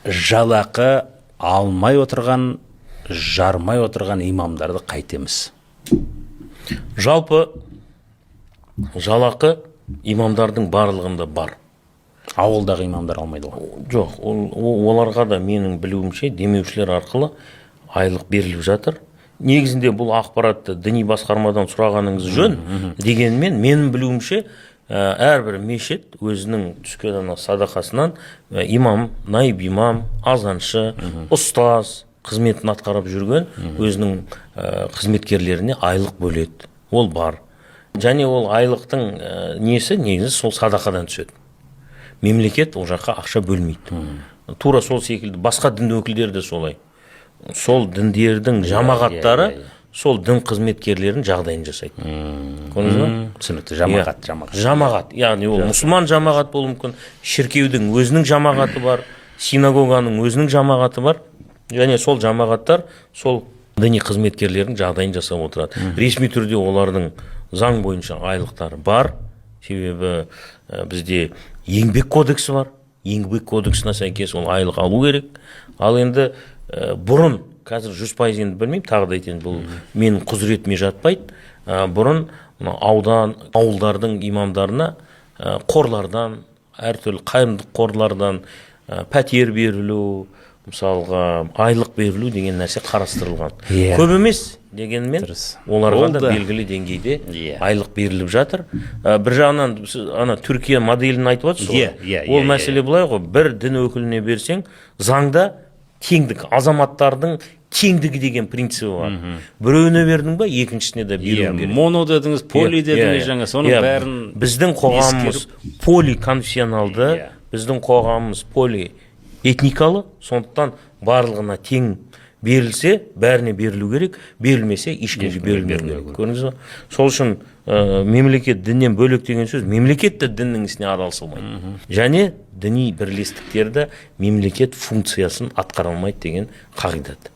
жалақы алмай отырған, жармай отырған имамдарды қайтеміз? Жалпы жалақы имамдардың барлығында бар. Ауылдағы имамдар алмайды ғой? Жоқ, оларға да менің білуімше демеушілер арқылы айлық беріліп жатыр. Негізінде бұл ақпаратты діни басқармадан сұрағаныңыз жөн, дегенмен менің білуімше әрбір мешіт өзінің түскен садақасынан имам, наиб имам, азаншы, ұстаз қызметін атқарып жүрген өзінің қызметкерлеріне айлық бөледі. Ол бар. Және ол айлықтың негізі сол садақадан түседі. Мемлекет ол жаққа ақша бөлмейді. Тура сол секілді басқа дін өкілдері де солай. Сол діндердің жамағаттары сол дін қызметкерлерінің жағдайын жасайды. Көрдіңіз ба? Түсінікті, жамағат. Яғни ол мұсылман жамағат болуы мүмкін, шіркеудің өзінің жамағаты бар, синагоганың өзінің жамағаты бар. Және сол жамағаттар сол діни қызметкерлердің жағдайын жасап отырады. Ресми түрде олардың заң бойынша айлықтары бар. Себебі бізде еңбек кодексі бар. Еңбек кодексіне сәйкес ол айлық алу керек. Ал енді бұрын, қазір 100% енді білмеймін, тағы да айтайын, бұл менің құзыретіме жатпайды. Бұрын ауылдардың имамдарына қорлардан, әртүрлі қайырымдылық қорлардан пәтер берілу, мысалға айлық берілу деген нәрсе қарастырылған. Көп емес дегенмен оларға да белгілі деңгейде айлық беріліп жатыр. Бір жағынан ана Түркия моделін айтып отырсыз ғой. Ол мәселе былай ғой, бір дін өкіліне берсең, заңда теңдік, азаматтардың теңдігі деген принципі бар. Біреуіне бердің ба, екіншісіне де беру керек. Моно дедіңіз, поли дедіңіз жаңа, соның бәрін біздің қоғамымыз поликонфессионалды, біздің қоғамымыз полиэтникалы, сондықтан барлығына тең берілсе, бәріне берілу керек, берілмесе ешкімге берілмеу керек. Көрдіңіз ба? Сол үшін мемлекет діннен бөлек деген сөз, мемлекет те діннің ісіне араласылмайды. Және діни бірлестіктерді мемлекет функциясын атқара алмайды деген қағидат.